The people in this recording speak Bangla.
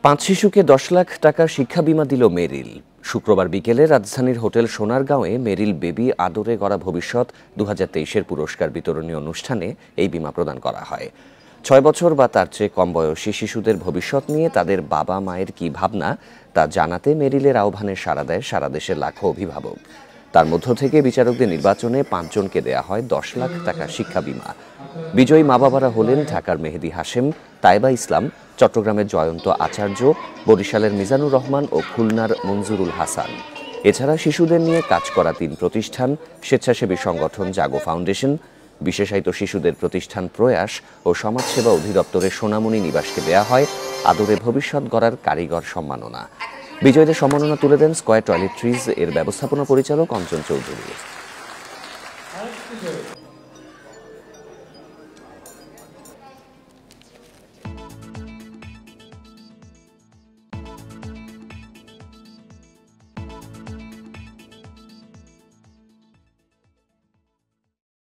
পাঁচ শিশুকে 10 লাখ টাকার শিক্ষা বিমা দিল মেরিল। শুক্রবার বিকেলে রাজধানীর হোটেল সোনারগাঁওয়ে মেরিল বেবি আদরে গড়া ভবিষ্যৎ 2023-এর পুরস্কার বিতরণী অনুষ্ঠানে এই বিমা প্রদান করা হয়। 6 বছর বা তার চেয়ে কম বয়সী শিশুদের ভবিষ্যৎ নিয়ে তাদের বাবা মায়ের কী ভাবনা তা জানাতে মেরিলের আহ্বানে সাড়া দেয় সারা দেশের লাখো অভিভাবক। তার মধ্য থেকে বিচারকদের নির্বাচনে 5 জনকে দেয়া হয় 10 লাখ টাকা শিক্ষা বিমা। বিজয়ী মা বাবারা হলেন ঢাকার মেহেদী হাশেম, তাইবা ইসলাম, চট্টগ্রামের জয়ন্ত আচার্য, বরিশালের মিজানুর রহমান ও খুলনার মঞ্জুরুল হাসান। এছাড়া শিশুদের নিয়ে কাজ করা 3 প্রতিষ্ঠান, স্বেচ্ছাসেবী সংগঠন জাগো ফাউন্ডেশন, বিশেষায়িত শিশুদের প্রতিষ্ঠান প্রয়াস ও সমাজসেবা অধিদপ্তরের সোনামণি নিবাসকে দেয়া হয় আদরে ভবিষ্যৎ গড়ার কারিগর সম্মাননা। বিজয়ীদের সম্মাননা তুলে দেন স্কয়ার টয়লেট্রিজ এর ব্যবস্থাপনা পরিচালক অঞ্জন চৌধুরী।